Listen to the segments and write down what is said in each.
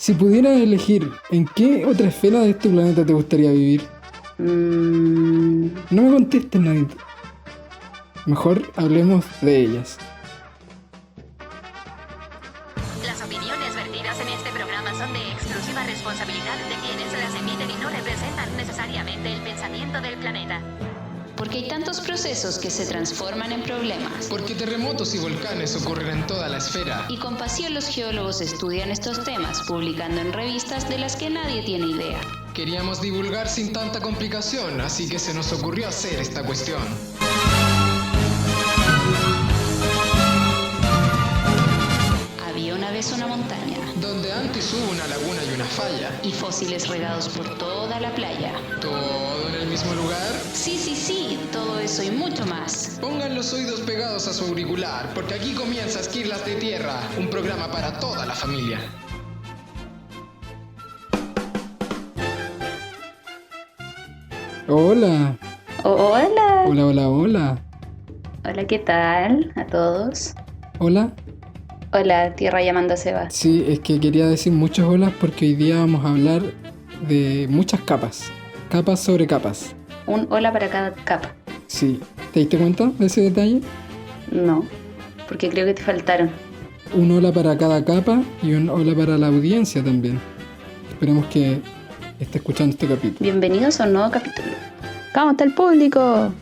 Si pudieras elegir, ¿en qué otra esfera de este planeta te gustaría vivir? No me contestes, Nadito. Mejor hablemos de ellas. Las opiniones vertidas en este programa son de exclusiva responsabilidad de quienes las emiten y no representan necesariamente el pensamiento del planeta. Porque hay tantos procesos que se transforman en problemas. Porque terremotos y volcanes ocurren en toda la esfera. Y con pasión los geólogos estudian estos temas, publicando en revistas de las que nadie tiene idea. Queríamos divulgar sin tanta complicación, así que se nos ocurrió hacer esta cuestión. Había una vez una montaña. Donde antes hubo una laguna y una falla. Y fósiles regados por toda la playa. ¿Todo en el mismo lugar? Sí, todo eso y mucho más. Pongan los oídos pegados a su auricular, porque aquí comienza Esquirlas de Tierra, un programa para toda la familia. Hola. Hola. Hola. Hola, ¿qué tal a todos? Hola. Hola, Tierra llamando a Seba. Sí, es que quería decir muchas holas porque hoy día vamos a hablar de muchas capas. Capas sobre capas. Un hola para cada capa. Sí. ¿Te diste cuenta de ese detalle? No, porque creo que te faltaron. Un hola para cada capa y un hola para la audiencia también. Esperemos que esté escuchando este capítulo. Bienvenidos a un nuevo capítulo. ¿Cómo está el público?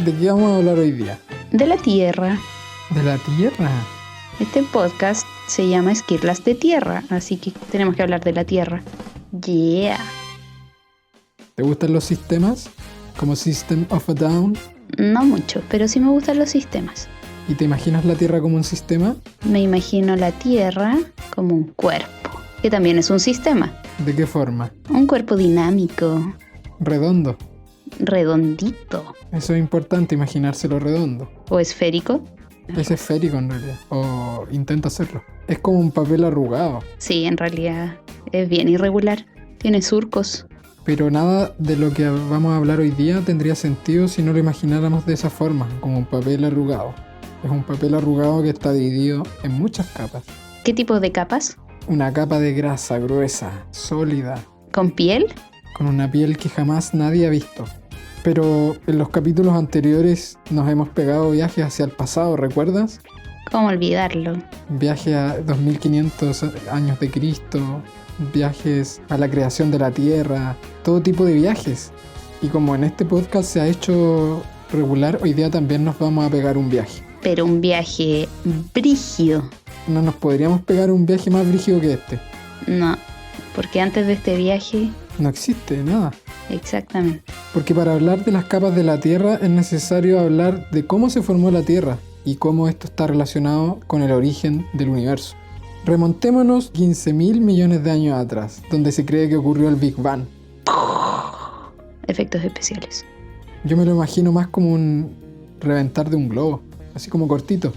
¿De qué vamos a hablar hoy día? De la Tierra. ¿De la Tierra? Este podcast se llama Esquirlas de Tierra, así que tenemos que hablar de la Tierra. Yeah. ¿Te gustan los sistemas? Como System of a Down. No mucho, pero sí me gustan los sistemas. ¿Y te imaginas la Tierra como un sistema? Me imagino la Tierra como un cuerpo, que también es un sistema. ¿De qué forma? Un cuerpo dinámico, Redondo. redondito Eso es importante, imaginárselo redondo. o esférico. Es esférico en realidad. O intenta hacerlo. Es como un papel arrugado. Sí, en realidad es bien irregular. Tiene surcos. Pero nada de lo que vamos a hablar hoy día tendría sentido si no lo imagináramos de esa forma, como un papel arrugado. Es un papel arrugado que está dividido en muchas capas. ¿Qué tipo de capas? Una capa de grasa gruesa, sólida, ¿Con piel? con una piel que jamás nadie ha visto. Pero en los capítulos anteriores nos hemos pegado viajes hacia el pasado, ¿recuerdas? ¿Cómo olvidarlo? Viajes a 2500 años de Cristo, viajes a la creación de la Tierra, todo tipo de viajes. Y como en este podcast se ha hecho regular, hoy día también nos vamos a pegar un viaje. Pero un viaje brígido. No nos podríamos pegar un viaje más brígido que este. No, porque antes de este viaje, No existe nada. exactamente. Porque para hablar de las capas de la Tierra es necesario hablar de cómo se formó la Tierra y cómo esto está relacionado con el origen del universo. Remontémonos 15.000 millones de años atrás, donde se cree que ocurrió el Big Bang. Efectos especiales. Yo me lo imagino más como un reventar de un globo, así como cortito,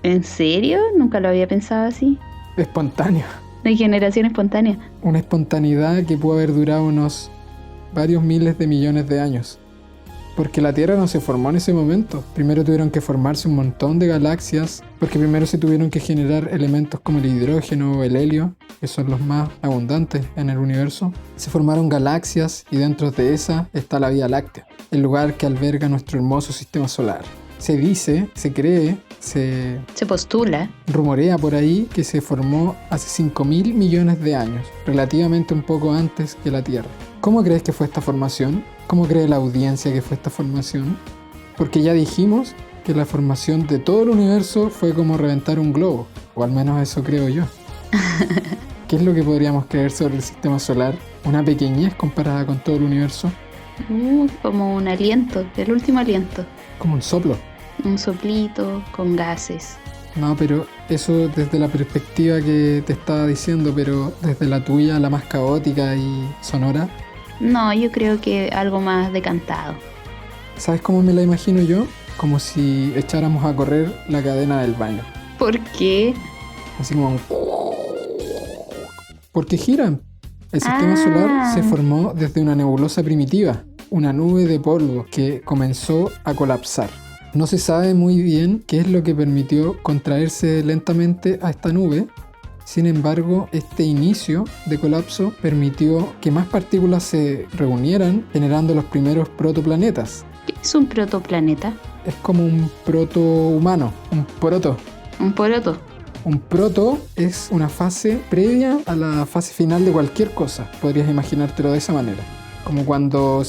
¿En serio? Nunca lo había pensado así. espontáneo. De generación espontánea. Una espontaneidad que pudo haber durado unos varios miles de millones de años. Porque la Tierra no se formó en ese momento. Primero tuvieron que formarse un montón de galaxias, porque primero se tuvieron que generar elementos como el hidrógeno o el helio, que son los más abundantes en el universo. Se formaron galaxias y dentro de esa está la Vía Láctea, el lugar que alberga nuestro hermoso sistema solar. Se dice, se cree, se Se postula. rumorea por ahí que se formó hace 5.000 millones de años, relativamente un poco antes que la Tierra. ¿Cómo crees que fue esta formación? ¿Cómo cree la audiencia que fue esta formación? Porque ya dijimos que la formación de todo el universo fue como reventar un globo, o al menos eso creo yo. ¿Qué es lo que podríamos creer sobre el sistema solar? Una pequeñez comparada con todo el universo, Como un aliento, el último aliento. como un soplo. Un soplito con gases. No, pero eso desde la perspectiva que te estaba diciendo, pero desde la tuya, la más caótica y sonora. No, yo creo que algo más decantado. ¿Sabes cómo me la imagino yo? Como si echáramos a correr la cadena del baño. ¿Por qué? Así como un... Porque giran. El sistema solar se formó desde una nebulosa primitiva, una nube de polvo que comenzó a colapsar. No se sabe muy bien qué es lo que permitió contraerse lentamente a esta nube, Sin embargo, este inicio de colapso permitió que más partículas se reunieran, generando los primeros protoplanetas. ¿Qué es un protoplaneta? Es como un protohumano, un proto. Un poroto. Un proto es una fase previa a la fase final de cualquier cosa. Podrías imaginártelo de esa manera. Como cuando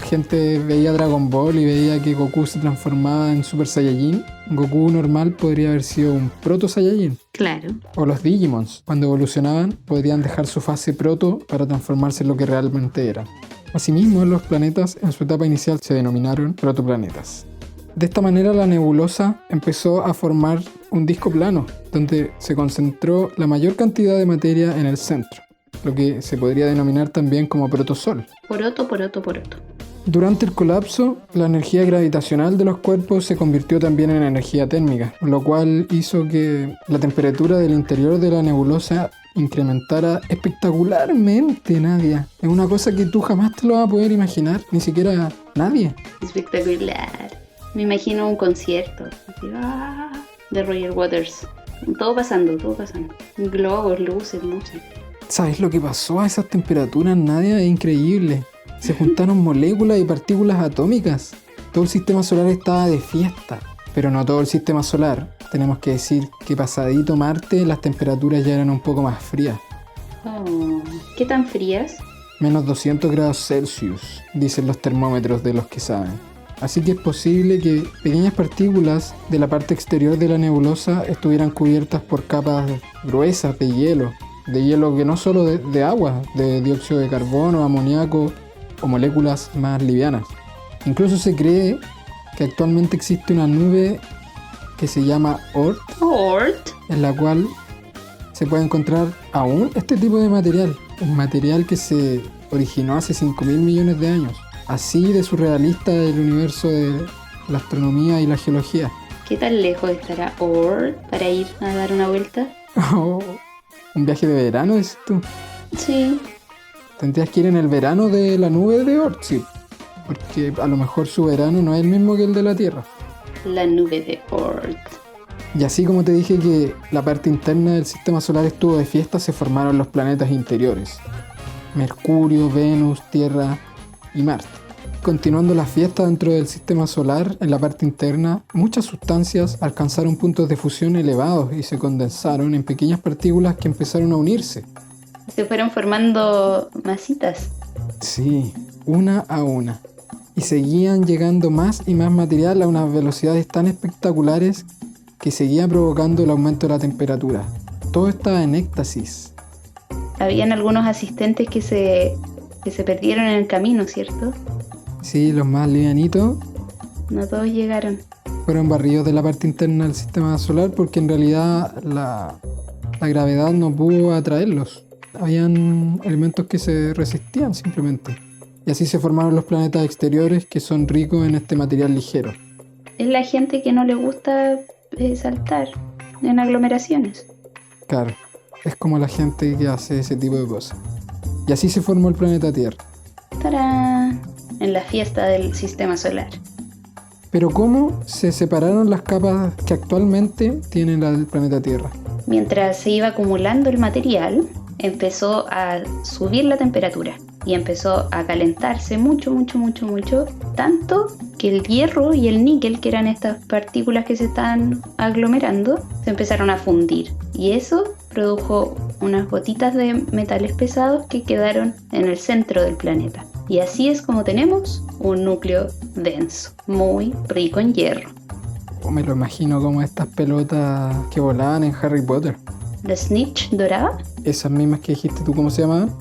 gente veía Dragon Ball y veía que Goku se transformaba en Super Saiyajin. Goku normal podría haber sido un proto Saiyajin. Claro. O los Digimons, cuando evolucionaban, podrían dejar su fase proto para transformarse en lo que realmente eran. Asimismo, los planetas en su etapa inicial se denominaron protoplanetas. De esta manera, la nebulosa empezó a formar un disco plano, donde se concentró la mayor cantidad de materia en el centro, lo que se podría denominar también como protosol. Poroto. Durante el colapso, la energía gravitacional de los cuerpos se convirtió también en energía térmica, lo cual hizo que la temperatura del interior de la nebulosa incrementara espectacularmente, Nadia. Es una cosa que tú jamás te lo vas a poder imaginar, ni siquiera nadie. Espectacular. Me imagino un concierto así, de Roger Waters. Todo pasando. Globos, luces, música. ¿Sabes lo que pasó a esas temperaturas, Nadia? Es increíble. Se juntaron moléculas y partículas atómicas. Todo el sistema solar estaba de fiesta. Pero no todo el sistema solar. Tenemos que decir que pasadito Marte las temperaturas ya eran un poco más frías. Oh, ¿qué tan frías? Menos 200 grados Celsius, dicen los termómetros de los que saben. Así que es posible que pequeñas partículas de la parte exterior de la nebulosa estuvieran cubiertas por capas gruesas de hielo que no solo de agua, de dióxido de carbono, amoníaco o moléculas más livianas. Incluso se cree que actualmente existe una nube que se llama Oort, en la cual se puede encontrar aún este tipo de material, un material que se originó hace 5.000 millones de años. Así de surrealista el universo de la astronomía y la geología. ¿Qué tan lejos estará Oort para ir a dar una vuelta? Oh, ¿un viaje de verano, dices tú? Sí. Tendrías que ir en el verano de la nube de Oort, sí. Porque a lo mejor su verano no es el mismo que el de la Tierra. La nube de Oort. Y así como te dije que la parte interna del sistema solar estuvo de fiesta, se formaron los planetas interiores. Mercurio, Venus, Tierra y Marte. Continuando la fiesta dentro del sistema solar, en la parte interna, muchas sustancias alcanzaron puntos de fusión elevados y se condensaron en pequeñas partículas que empezaron a unirse. Se fueron formando masitas. Sí, una a una. Y seguían llegando más y más material a unas velocidades tan espectaculares que seguía provocando el aumento de la temperatura. Todo estaba en éxtasis. Habían algunos asistentes que se perdieron en el camino, ¿cierto? Sí, los más livianitos No todos llegaron. fueron barridos de la parte interna del sistema solar porque en realidad la gravedad no pudo atraerlos. Habían elementos que se resistían simplemente. Y así se formaron los planetas exteriores que son ricos en este material ligero. Es la gente que no le gusta saltar en aglomeraciones. Claro, es como la gente que hace ese tipo de cosas. Y así se formó el planeta Tierra. ¡Tarán! En la fiesta del sistema solar. Pero ¿cómo se separaron las capas que actualmente tiene el planeta Tierra? Mientras se iba acumulando el material, empezó a subir la temperatura y empezó a calentarse mucho, tanto que el hierro y el níquel, que eran estas partículas que se estaban aglomerando, se empezaron a fundir, y eso produjo unas gotitas de metales pesados que quedaron en el centro del planeta. Y así es como tenemos un núcleo denso, muy rico en hierro. Me lo imagino como estas pelotas que volaban en Harry Potter. ¿La Snitch dorada? Esas mismas que dijiste tú, ¿cómo se llamaban?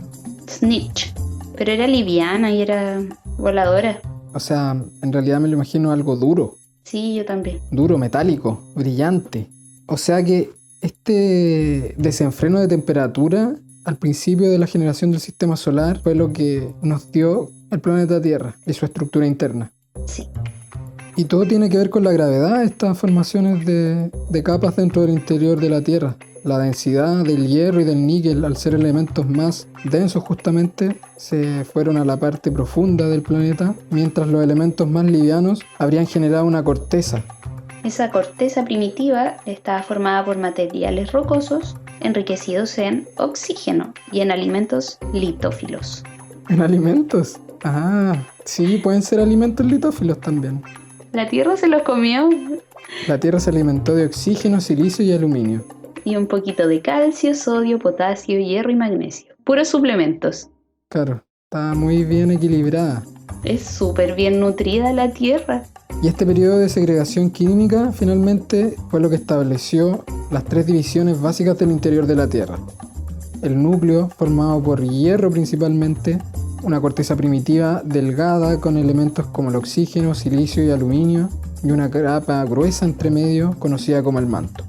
Snitch. Pero era liviana y era voladora. O sea, en realidad me lo imagino algo duro. Sí, yo también. Duro, metálico, brillante. O sea que este desenfreno de temperatura al principio de la generación del sistema solar fue lo que nos dio el planeta Tierra y su estructura interna. Sí. Y todo tiene que ver con la gravedad, estas formaciones de capas dentro del interior de la Tierra. La densidad del hierro y del níquel, al ser elementos más densos justamente, se fueron a la parte profunda del planeta, mientras los elementos más livianos habrían generado una corteza. Esa corteza primitiva estaba formada por materiales rocosos enriquecidos en oxígeno y en alimentos litófilos. ¿En alimentos? Ah, sí, pueden ser alimentos litófilos también. La Tierra se los comió. La Tierra se alimentó de oxígeno, silicio y aluminio. Y un poquito de calcio, sodio, potasio, hierro y magnesio. Puros suplementos. Claro, está muy bien equilibrada. Es súper bien nutrida la Tierra. Y este periodo de segregación química finalmente fue lo que estableció las 3 divisiones básicas del interior de la Tierra. El núcleo, formado por hierro principalmente, una corteza primitiva delgada con elementos como el oxígeno, silicio y aluminio, y una capa gruesa entre medio conocida como el manto.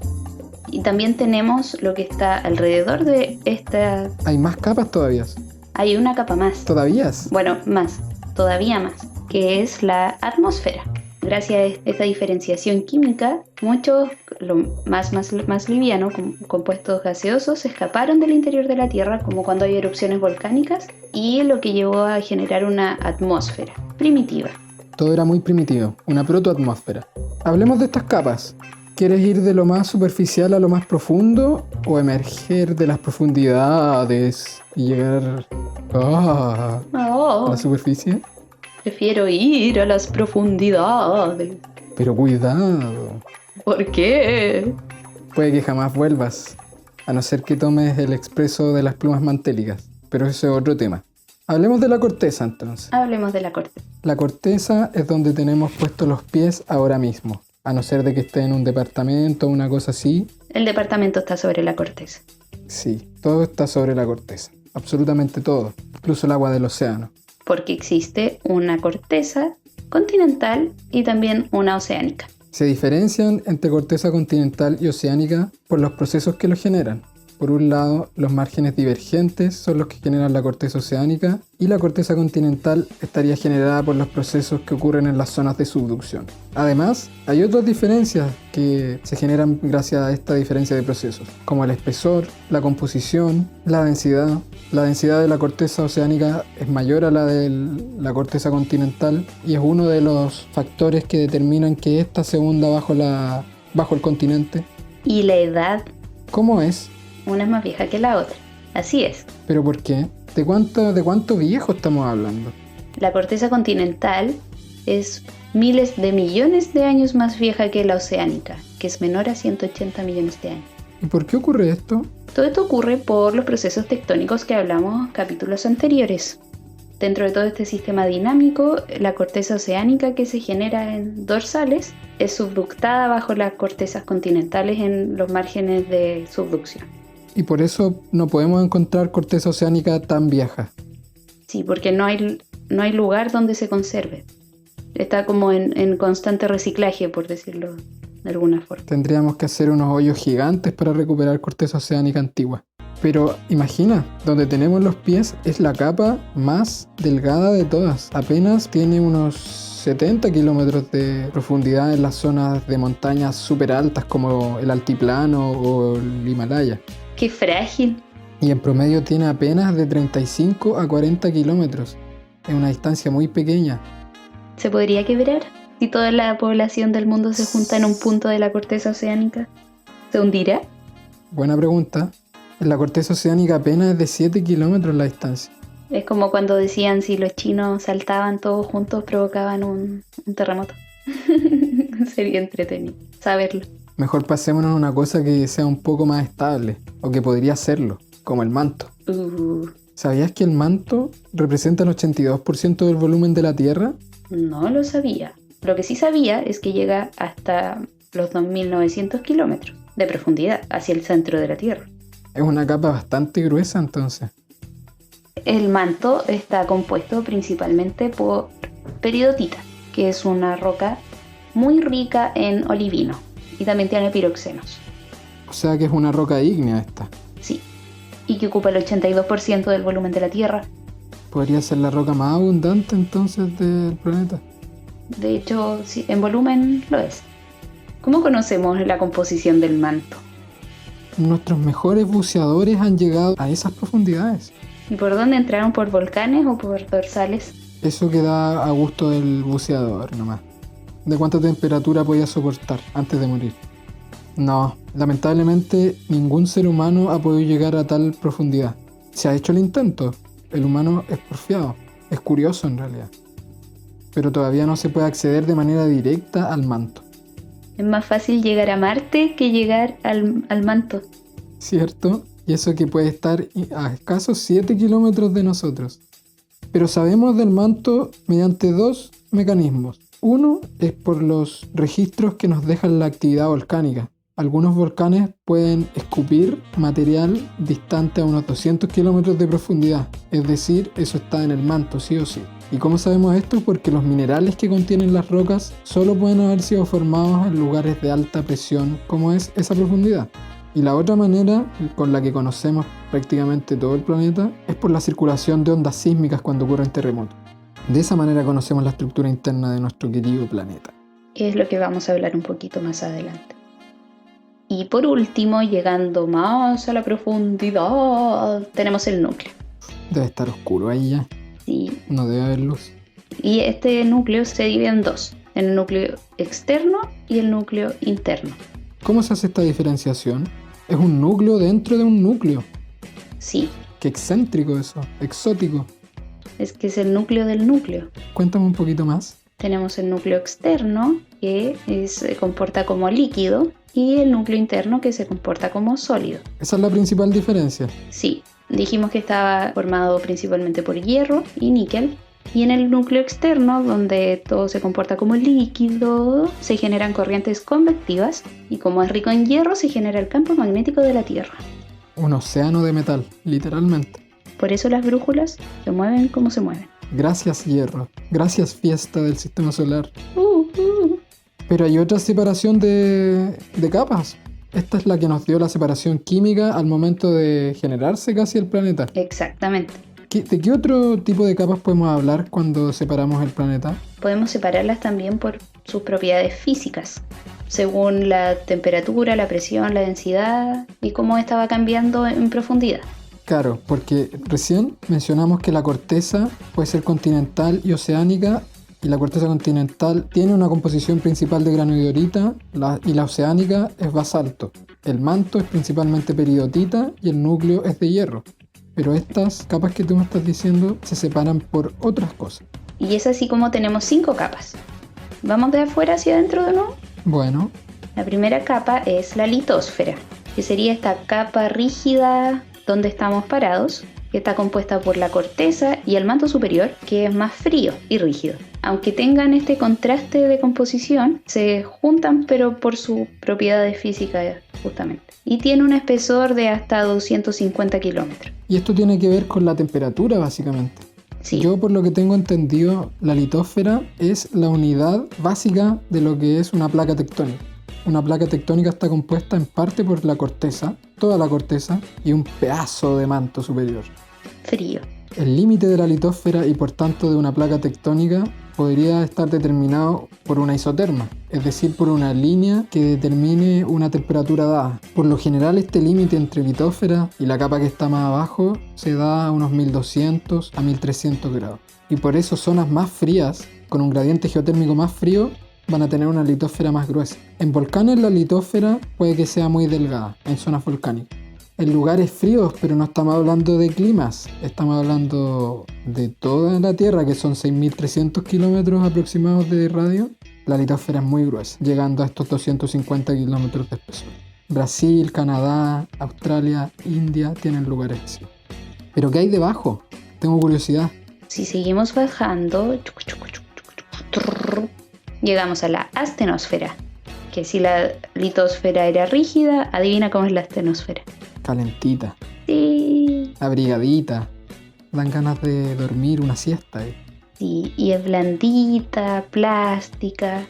Y también tenemos lo que está alrededor de esta... Hay más capas todavía. Hay una capa más. ¿Todavía? Bueno, más, todavía más, que es la atmósfera. Gracias a esta diferenciación química, muchos, lo más liviano, compuestos gaseosos, escaparon del interior de la Tierra, como cuando hay erupciones volcánicas, y lo que llevó a generar una atmósfera primitiva. Todo era muy primitivo, una protoatmósfera. Hablemos de estas capas. ¿Quieres ir de lo más superficial a lo más profundo o emerger de las profundidades y llegar a la superficie? Prefiero ir a las profundidades. Pero cuidado. ¿Por qué? Puede que jamás vuelvas, a no ser que tomes el expreso de las plumas mantélicas, pero eso es otro tema. Hablemos de la corteza entonces. Hablemos de la corteza. La corteza es donde tenemos puestos los pies ahora mismo, a no ser de que esté en un departamento o una cosa así. El departamento está sobre la corteza. Sí, todo está sobre la corteza, absolutamente todo, incluso el agua del océano. Porque existe una corteza continental y también una oceánica. Se diferencian entre corteza continental y oceánica por los procesos que los generan. Por un lado, los márgenes divergentes son los que generan la corteza oceánica y la corteza continental estaría generada por los procesos que ocurren en las zonas de subducción. Además, hay otras diferencias que se generan gracias a esta diferencia de procesos, como el espesor, la composición, la densidad. La densidad de la corteza oceánica es mayor a la de la corteza continental y es uno de los factores que determinan que ésta se hunda bajo el continente. ¿Y la edad? ¿Cómo es? Una es más vieja que la otra. Así es. ¿Pero por qué? ¿De cuánto viejo estamos hablando? La corteza continental es miles de millones de años más vieja que la oceánica, que es menor a 180 millones de años. ¿Y por qué ocurre esto? Todo esto ocurre por los procesos tectónicos que hablamos en capítulos anteriores. Dentro de todo este sistema dinámico, la corteza oceánica que se genera en dorsales es subductada bajo las cortezas continentales en los márgenes de subducción. Y por eso no podemos encontrar corteza oceánica tan vieja. Sí, porque no hay lugar donde se conserve. Está como en constante reciclaje, por decirlo de alguna forma. Tendríamos que hacer unos hoyos gigantes para recuperar corteza oceánica antigua. Pero imagina, donde tenemos los pies es la capa más delgada de todas. Apenas tiene unos 70 kilómetros de profundidad en las zonas de montañas súper altas como el altiplano o el Himalaya. ¡Qué frágil! Y en promedio tiene apenas de 35 a 40 kilómetros. Es una distancia muy pequeña. ¿Se podría quebrar si toda la población del mundo se junta en un punto de la corteza oceánica? ¿Se hundirá? Buena pregunta. En la corteza oceánica apenas es de 7 kilómetros la distancia. Es como cuando decían si los chinos saltaban todos juntos provocaban un terremoto. Sería entretenido saberlo. Mejor pasémonos a una cosa que sea un poco más estable, o que podría serlo, como el manto. ¿Sabías que el manto representa el 82% del volumen de la Tierra? No lo sabía. Lo que sí sabía es que llega hasta los 2.900 kilómetros de profundidad hacia el centro de la Tierra. Es una capa bastante gruesa entonces. El manto está compuesto principalmente por peridotita, que es una roca muy rica en olivino y también tiene piroxenos. O sea que es una roca ígnea esta. Sí, y que ocupa el 82% del volumen de la Tierra. Podría ser la roca más abundante entonces del planeta. De hecho, sí, en volumen lo es. ¿Cómo conocemos la composición del manto? Nuestros mejores buceadores han llegado a esas profundidades. ¿Y por dónde entraron? ¿Por volcanes o por dorsales? Eso queda a gusto del buceador nomás. ¿De cuánta temperatura podía soportar antes de morir? No, lamentablemente ningún ser humano ha podido llegar a tal profundidad. Se ha hecho el intento. El humano es porfiado. Es curioso en realidad. Pero todavía no se puede acceder de manera directa al manto. Es más fácil llegar a Marte que llegar al manto. ¿Cierto? Y eso que puede estar a escasos 7 kilómetros de nosotros. Pero sabemos del manto mediante dos mecanismos. Uno es por los registros que nos dejan la actividad volcánica. Algunos volcanes pueden escupir material distante a unos 200 kilómetros de profundidad. Es decir, eso está en el manto, sí o sí. ¿Y cómo sabemos esto? Porque los minerales que contienen las rocas solo pueden haber sido formados en lugares de alta presión, como es esa profundidad. Y la otra manera, con la que conocemos prácticamente todo el planeta, es por la circulación de ondas sísmicas cuando ocurren terremotos. De esa manera conocemos la estructura interna de nuestro querido planeta. Es lo que vamos a hablar un poquito más adelante. Y por último, llegando más a la profundidad, tenemos el núcleo. Debe estar oscuro ahí ya. Sí. No debe haber luz. Y este núcleo se divide en dos, el núcleo externo y el núcleo interno. ¿Cómo se hace esta diferenciación? Es un núcleo dentro de un núcleo. Sí, Qué excéntrico eso, exótico. es que es el núcleo del núcleo. Cuéntame un poquito más. Tenemos el núcleo externo que se comporta como líquido y el núcleo interno que se comporta como sólido. Esa es la principal diferencia. Sí, dijimos que estaba formado principalmente por hierro y níquel. Y en el núcleo externo, donde todo se comporta como líquido, se generan corrientes convectivas y como es rico en hierro, se genera el campo magnético de la Tierra. Un océano de metal, literalmente. Por eso las brújulas se mueven como se mueven. Gracias, hierro. Gracias, fiesta del sistema solar. Pero hay otra separación de capas. Esta es la que nos dio la separación química al momento de generarse casi el planeta. Exactamente. ¿De qué otro tipo de capas podemos hablar cuando separamos el planeta? Podemos separarlas también por sus propiedades físicas, según la temperatura, la presión, la densidad y cómo esta va cambiando en profundidad. Claro, porque recién mencionamos que la corteza puede ser continental y oceánica, y la corteza continental tiene una composición principal de granodiorita y la oceánica es basalto. El manto es principalmente peridotita y el núcleo es de hierro. Pero estas capas que tú me estás diciendo se separan por otras cosas. Y es así como tenemos 5 capas. ¿Vamos de afuera hacia adentro de nuevo? Bueno, La primera capa es la litosfera, que sería esta capa rígida donde estamos parados, que está compuesta por la corteza y el manto superior, que es más frío y rígido. Aunque tengan este contraste de composición, se juntan pero por sus propiedades físicas justamente. Y tiene un espesor de hasta 250 kilómetros. y esto tiene que ver con la temperatura básicamente. Sí. Yo por lo que tengo entendido, la litósfera es la unidad básica de lo que es una placa tectónica. Una placa tectónica está compuesta en parte por la corteza, toda la corteza, y un pedazo de manto superior. Frío. El límite de la litósfera y por tanto de una placa tectónica podría estar determinado por una isoterma, es decir, por una línea que determine una temperatura dada. Por lo general este límite entre litósfera y la capa que está más abajo se da a unos 1200 a 1300 grados. Y por eso zonas más frías, con un gradiente geotérmico más frío, van a tener una litósfera más gruesa. En volcanes la litósfera puede que sea muy delgada, en zonas volcánicas. En lugares fríos, pero no estamos hablando de climas, estamos hablando de toda la Tierra, que son 6.300 kilómetros aproximados de radio, la litósfera es muy gruesa, llegando a estos 250 kilómetros de espesor. Brasil, Canadá, Australia, India tienen lugares así. ¿Pero qué hay debajo? Tengo curiosidad. Si seguimos bajando, llegamos a la astenosfera, que si la litosfera era rígida, adivina cómo es la astenosfera. Calentita, Sí, abrigadita, dan ganas de dormir una siesta. sí, y es blandita, plástica,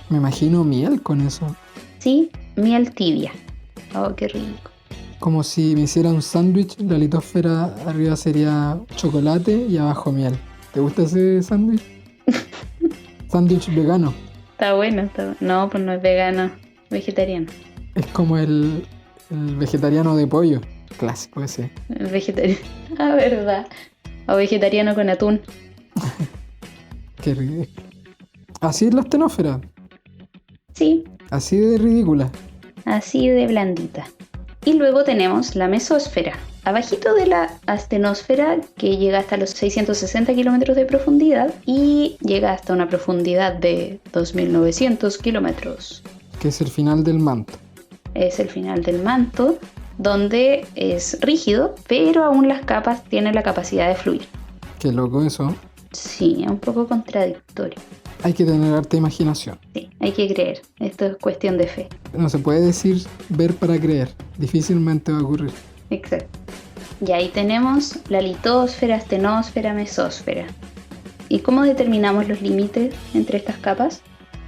Me imagino miel con eso, sí, miel tibia. Oh, qué rico. como si me hiciera un sándwich, la litósfera arriba sería chocolate y abajo miel. ¿Te gusta ese sándwich? Sándwich vegano, Está bueno, No, pues no es vegano, vegetariano. es como el vegetariano de pollo, clásico ese. Vegetariano, ah, verdad. O vegetariano con atún. Qué ridículo. Así es la astenósfera, Sí, así de ridícula. así de blandita. Y luego tenemos la mesósfera, abajito de la astenosfera, que llega hasta los 660 kilómetros de profundidad y llega hasta una profundidad de 2.900 kilómetros. Que es el final del manto. Es el final del manto, donde es rígido, pero aún las capas tienen la capacidad de fluir. Qué loco eso. Sí, es un poco contradictorio. Hay que tener harta imaginación. Sí, hay que creer. Esto es cuestión de fe. No se puede decir ver para creer. Difícilmente va a ocurrir. Exacto. Y ahí tenemos la litosfera, astenosfera, mesósfera. ¿Y cómo determinamos los límites entre estas capas?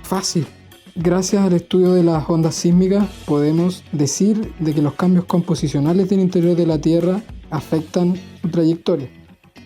Fácil. Gracias al estudio de las ondas sísmicas podemos decir de que los cambios composicionales del interior de la Tierra afectan su trayectoria.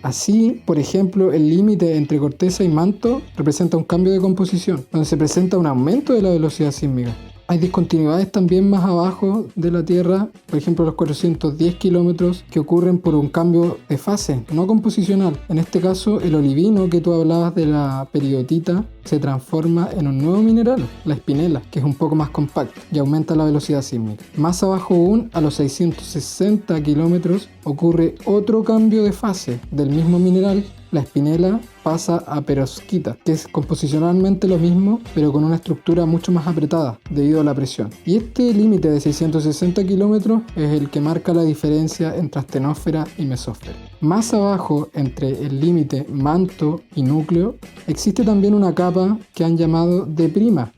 Así, por ejemplo, el límite entre corteza y manto representa un cambio de composición, donde se presenta un aumento de la velocidad sísmica. Hay discontinuidades también más abajo de la Tierra, por ejemplo los 410 kilómetros, que ocurren por un cambio de fase, no composicional. En este caso, el olivino que tú hablabas de la periodita se transforma en un nuevo mineral, la espinela, que es un poco más compacto y aumenta la velocidad sísmica. Más abajo aún, a los 660 kilómetros, ocurre otro cambio de fase del mismo mineral. La espinela pasa a perovskita, que es composicionalmente lo mismo, pero con una estructura mucho más apretada debido a la presión. Y este límite de 660 kilómetros es el que marca la diferencia entre astenosfera y mesósfera. Más abajo, entre el límite manto y núcleo, existe también una capa que han llamado D',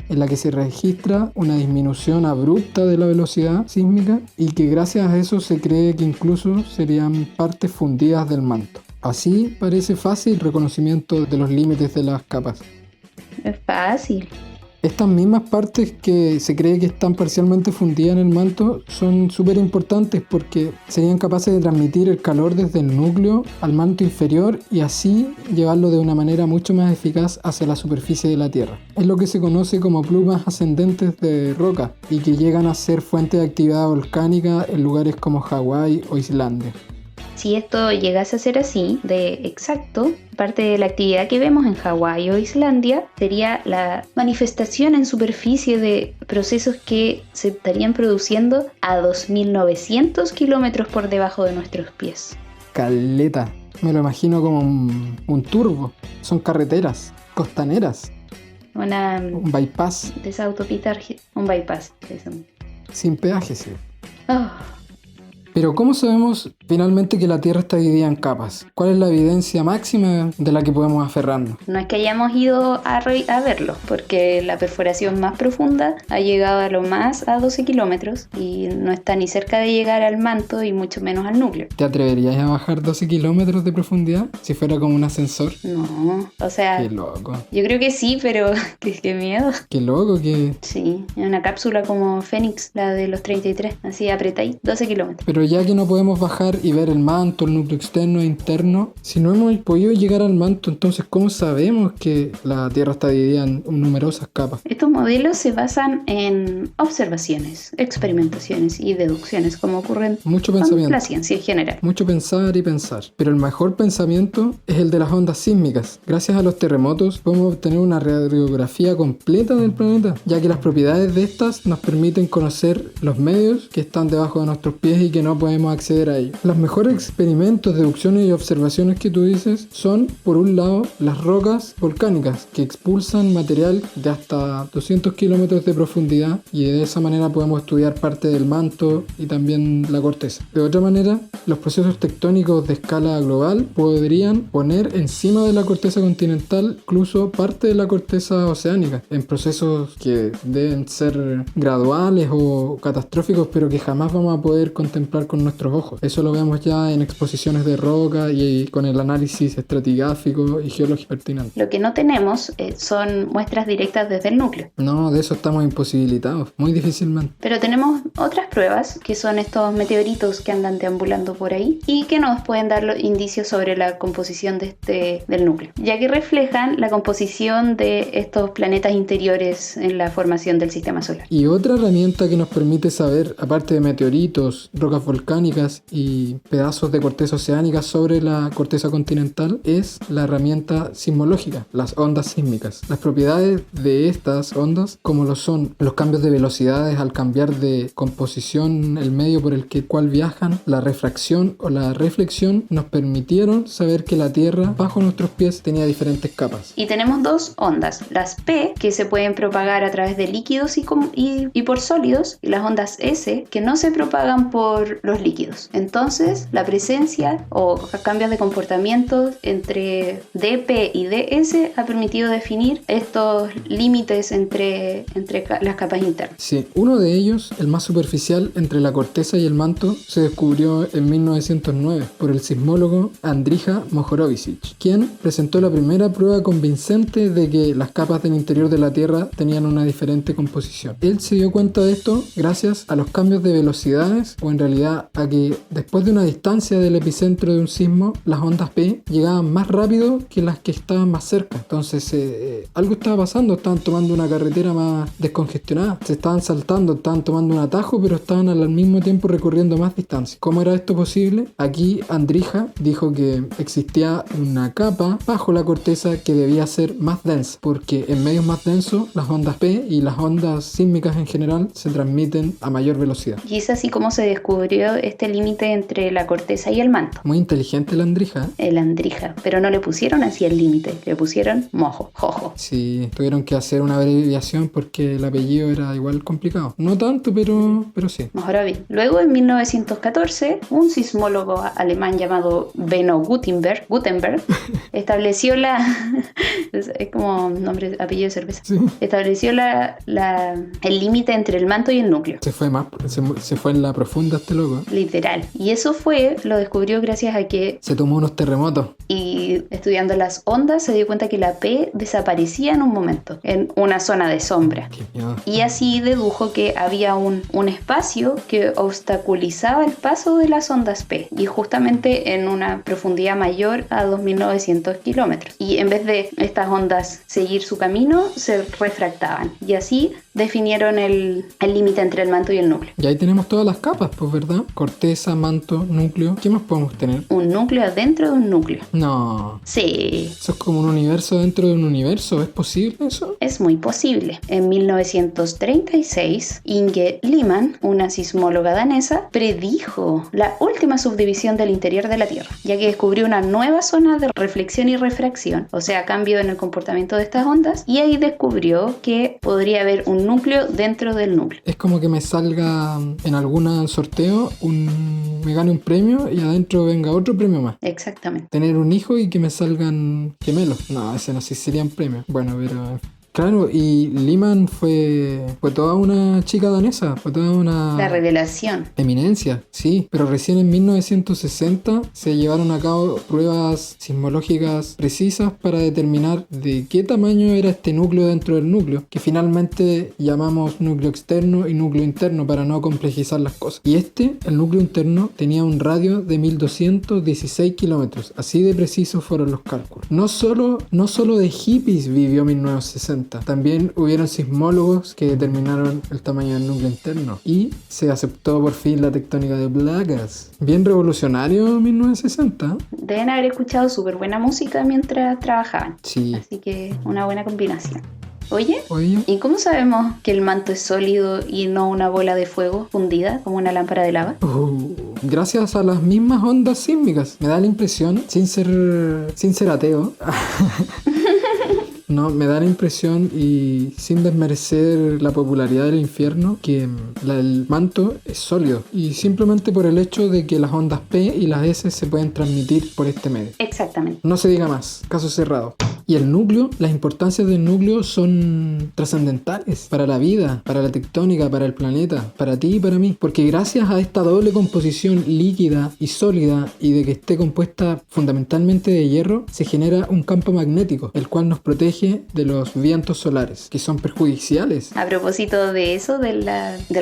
en la que se registra una disminución abrupta de la velocidad sísmica y que gracias a eso se cree que incluso serían partes fundidas del manto. Así parece fácil el reconocimiento de los límites de las capas. Es fácil. Estas mismas partes que se cree que están parcialmente fundidas en el manto son súper importantes porque serían capaces de transmitir el calor desde el núcleo al manto inferior y así llevarlo de una manera mucho más eficaz hacia la superficie de la Tierra. Es lo que se conoce como plumas ascendentes de roca y que llegan a ser fuente de actividad volcánica en lugares como Hawái o Islandia. Si esto llegase a ser así, de exacto, parte de la actividad que vemos en Hawái o Islandia sería la manifestación en superficie de procesos que se estarían produciendo a 2.900 kilómetros por debajo de nuestros pies. Caleta, me lo imagino como un turbo, son carreteras costaneras, un bypass. De esa autopista, un bypass. Eso. Sin peaje, sí. Oh. Pero ¿cómo sabemos finalmente que la Tierra está dividida en capas? ¿Cuál es la evidencia máxima de la que podemos aferrarnos? No es que hayamos ido a verlo, porque la perforación más profunda ha llegado a lo más a 12 kilómetros y no está ni cerca de llegar al manto y mucho menos al núcleo. ¿Te atreverías a bajar 12 kilómetros de profundidad si fuera como un ascensor? No, o sea... Qué loco. Yo creo que sí, pero qué miedo. Qué loco que... Sí, en una cápsula como Fénix, la de los 33, así apretáis 12 kilómetros. Pero ya que no podemos bajar y ver el manto, el núcleo externo e interno, si no hemos podido llegar al manto, entonces ¿cómo sabemos que la Tierra está dividida en numerosas capas? Estos modelos se basan en observaciones, experimentaciones y deducciones, como ocurren Mucho con pensamiento. la ciencia en general. Mucho pensar y pensar. Pero el mejor pensamiento es el de las ondas sísmicas. Gracias a los terremotos podemos obtener una radiografía completa del planeta, ya que las propiedades de estas nos permiten conocer los medios que están debajo de nuestros pies y que no podemos acceder a ellos. Los mejores experimentos, deducciones y observaciones que tú dices son, por un lado, las rocas volcánicas que expulsan material de hasta 200 kilómetros de profundidad y de esa manera podemos estudiar parte del manto y también la corteza. De otra manera, los procesos tectónicos de escala global podrían poner encima de la corteza continental incluso parte de la corteza oceánica en procesos que deben ser graduales o catastróficos pero que jamás vamos a poder contemplar con nuestros ojos. Eso lo vemos ya en exposiciones de roca y con el análisis estratigráfico y geológico pertinente. Lo que no tenemos son muestras directas desde el núcleo. No, de eso estamos imposibilitados, muy difícilmente. Pero tenemos otras pruebas, que son estos meteoritos que andan deambulando por ahí y que nos pueden dar los indicios sobre la composición del núcleo, ya que reflejan la composición de estos planetas interiores en la formación del sistema solar. Y otra herramienta que nos permite saber, aparte de meteoritos, rocas volcánicas y y pedazos de corteza oceánica sobre la corteza continental es la herramienta sismológica, las ondas sísmicas. Las propiedades de estas ondas, como lo son los cambios de velocidades al cambiar de composición el medio por el cual viajan, la refracción o la reflexión, nos permitieron saber que la Tierra bajo nuestros pies tenía diferentes capas. Y tenemos dos ondas, las P, que se pueden propagar a través de líquidos y por sólidos, y las ondas S, que no se propagan por los líquidos. Entonces, la presencia o cambios de comportamiento entre dP y ds ha permitido definir estos límites entre las capas internas. Sí, uno de ellos, el más superficial entre la corteza y el manto, se descubrió en 1909 por el sismólogo Andrija Mohorovičić, quien presentó la primera prueba convincente de que las capas del interior de la Tierra tenían una diferente composición. Él se dio cuenta de esto gracias a los cambios de velocidades, o en realidad a que después de una distancia del epicentro de un sismo, las ondas P llegaban más rápido que las que estaban más cerca. Entonces algo estaba pasando, estaban tomando una carretera más descongestionada, se estaban saltando, estaban tomando un atajo, pero estaban al mismo tiempo recorriendo más distancia. ¿Cómo era esto posible? Aquí Andrija dijo que existía una capa bajo la corteza que debía ser más densa, porque en medios más densos las ondas P y las ondas sísmicas en general se transmiten a mayor velocidad. Y es así como se descubrió este límite entre la corteza y el manto. Muy inteligente el Andrija. El Andrija, pero no le pusieron así el límite, le pusieron mojo, jojo. Sí, tuvieron que hacer una abreviación porque el apellido era igual complicado. No tanto, pero sí. Mohorovičić. Luego, en 1914, un sismólogo alemán llamado Benno Gutenberg estableció es como nombre, apellido de cerveza. Sí. Estableció el límite entre el manto y el núcleo. Se fue en la profunda este loco. Literal. Y eso lo descubrió gracias a que, se tomó unos terremotos. y estudiando las ondas, se dio cuenta que la P desaparecía en un momento, en una zona de sombra. Qué miedo. Y así dedujo que había un espacio que obstaculizaba el paso de las ondas P, y justamente en una profundidad mayor a 2.900 kilómetros. Y en vez de estas ondas seguir su camino, se refractaban. Y así definieron el límite entre el manto y el núcleo. Y ahí tenemos todas las capas, pues, ¿verdad? Corteza, manto, núcleo. ¿Qué más podemos tener? Un núcleo dentro de un núcleo. No. Sí. Eso es como un universo dentro de un universo. ¿Es posible eso? Es muy posible. En 1936, Inge Lehmann, una sismóloga danesa, predijo la última subdivisión del interior de la Tierra, ya que descubrió una nueva zona de reflexión y refracción, o sea, cambio en el comportamiento de estas ondas, y ahí descubrió que podría haber un núcleo dentro del núcleo. Es como que me salga en algún sorteo, me gane un premio y adentro venga otro premio más. Exactamente. Tener un hijo y que me salgan gemelos. No, ese no sé si serían premios. Bueno, pero... Claro, y Lehmann fue toda una chica danesa, fue toda una... La revelación. Eminencia, sí, pero recién en 1960 se llevaron a cabo pruebas sismológicas precisas para determinar de qué tamaño era este núcleo dentro del núcleo, que finalmente llamamos núcleo externo y núcleo interno para no complejizar las cosas. Y el núcleo interno, tenía un radio de 1.216 kilómetros, así de precisos fueron los cálculos. No solo de hippies vivió 1960, también hubieron sismólogos que determinaron el tamaño del núcleo interno y se aceptó por fin la tectónica de placas. Bien revolucionario 1960. Deben haber escuchado súper buena música mientras trabajaban. Sí. Así que una buena combinación. Oye, Oye, ¿y cómo sabemos que el manto es sólido y no una bola de fuego fundida como una lámpara de lava? gracias a las mismas ondas sísmicas. Me da la impresión, sin ser ateo, no, me da la impresión, y sin desmerecer la popularidad del infierno, que el manto es sólido, y simplemente por el hecho de que las ondas P y las S se pueden transmitir por este medio. Exactamente. No se diga más, caso cerrado. Y el núcleo, las importancias del núcleo son trascendentales para la vida, para la tectónica, para el planeta, para ti y para mí. Porque gracias a esta doble composición líquida y sólida, y de que esté compuesta fundamentalmente de hierro, se genera un campo magnético, el cual nos protege de los vientos solares, que son perjudiciales. A propósito de eso, del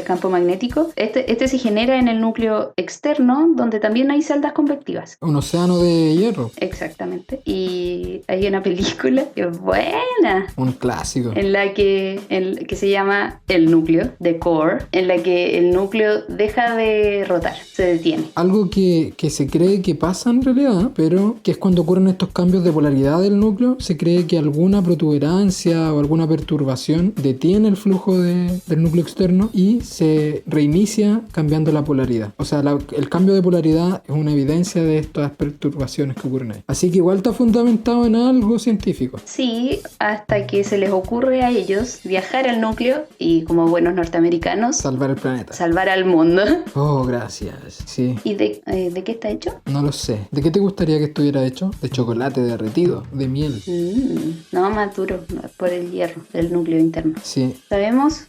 campo magnético, este se genera en el núcleo externo, donde también hay celdas convectivas. Un océano de hierro. Exactamente. Y hay una película película, que es buena, Un clásico. en la que se llama El núcleo, The Core, en la que el núcleo deja de rotar, se detiene. Algo que se cree que pasa en realidad, pero que es cuando ocurren estos cambios de polaridad del núcleo, se cree que alguna protuberancia o alguna perturbación detiene el flujo del núcleo externo y se reinicia cambiando la polaridad. O sea, el cambio de polaridad es una evidencia de estas perturbaciones que ocurren ahí. Así que igual está fundamentado en algo científico. Sí, hasta que se les ocurre a ellos viajar al núcleo y, como buenos norteamericanos, Salvar el planeta. salvar al mundo. Oh, gracias. Sí. ¿Y de qué está hecho? No lo sé. ¿De qué te gustaría que estuviera hecho? De chocolate derretido, de miel. No, más duro, por el hierro del núcleo interno. Sí. Sabemos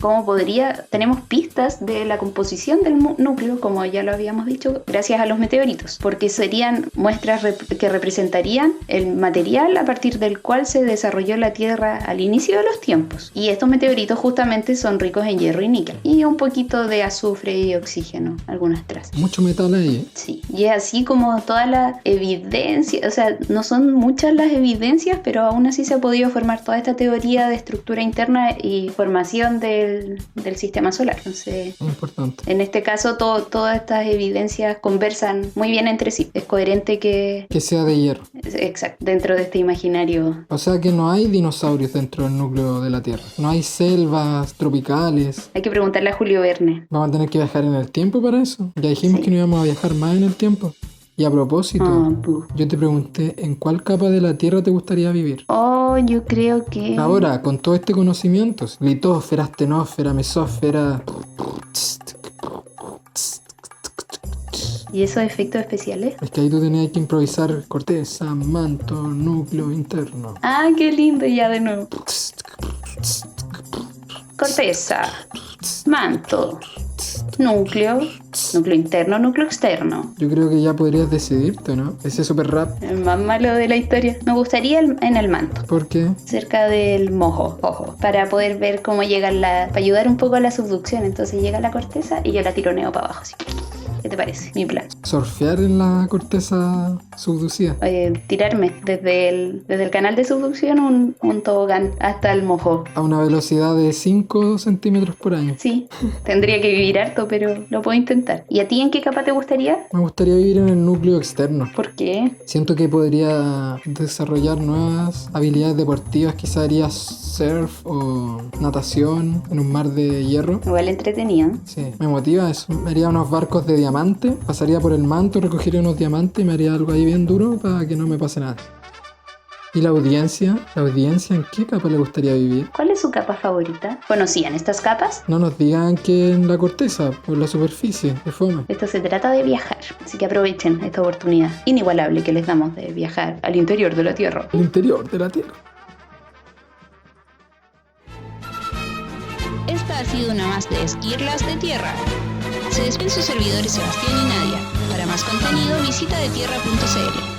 tenemos pistas de la composición del núcleo, como ya lo habíamos dicho, gracias a los meteoritos, porque serían muestras que representarían el material a partir del cual se desarrolló la Tierra al inicio de los tiempos. Y estos meteoritos justamente son ricos en hierro y níquel, y un poquito de azufre y oxígeno, algunas trazas. Mucho metal ahí, ¿eh? Sí, y es así como toda la evidencia, o sea, no son muchas las evidencias, pero aún así se ha podido formar toda esta teoría de estructura interna y formación del sistema solar. Entonces, Importante. en este caso, todas estas evidencias conversan muy bien entre sí. Es coherente que, Que sea de hierro. exacto, dentro de este imaginario. O sea que no hay dinosaurios dentro del núcleo de la Tierra. No hay selvas tropicales. Hay que preguntarle a Julio Verne. Vamos a tener que viajar en el tiempo para eso. Ya dijimos Sí. que no íbamos a viajar más en el tiempo. Y a propósito, yo te pregunté, ¿en cuál capa de la Tierra te gustaría vivir? Oh, yo creo que... Ahora, con todo este conocimiento, litósfera, astenósfera, mesósfera... ¿Y esos efectos especiales? Es que ahí tú tenías que improvisar corteza, manto, núcleo interno. Ah, qué lindo, ya de nuevo. Corteza, manto, núcleo interno, núcleo externo. Yo creo que ya podrías decidirte, ¿no? Ese super rap. El más malo de la historia. Me gustaría en el manto, ¿Por qué? cerca del mojo, ojo, para poder ver cómo llega para ayudar un poco a la subducción. Entonces llega la corteza y yo la tironeo para abajo, así. ¿Qué te parece? Mi plan. Surfear en la corteza subducida. Tirarme desde el canal de subducción un tobogán hasta el mojo. A una velocidad de 5 centímetros por año. Sí, tendría que vivir harto, pero lo puedo intentar. ¿Y a ti en qué capa te gustaría? Me gustaría vivir en el núcleo externo. ¿Por qué? Siento que podría desarrollar nuevas habilidades deportivas. Quizá haría surf o natación en un mar de hierro. Igual entretenido. Sí, me motiva eso. Me haría unos barcos de diamante, pasaría por el manto, recogería unos diamantes y me haría algo ahí bien duro para que no me pase nada. ¿Y la audiencia? ¿La audiencia en qué capa le gustaría vivir? ¿Cuál es su capa favorita? ¿Conocían estas capas? No nos digan que en la corteza o en la superficie, de fome. Esto se trata de viajar, así que aprovechen esta oportunidad inigualable que les damos de viajar al interior de la Tierra. El interior de la Tierra. Esta ha sido una más de Esquirlas de Tierra. Se despiden sus servidores Sebastián y Nadia. Para más contenido visita detierra.cl.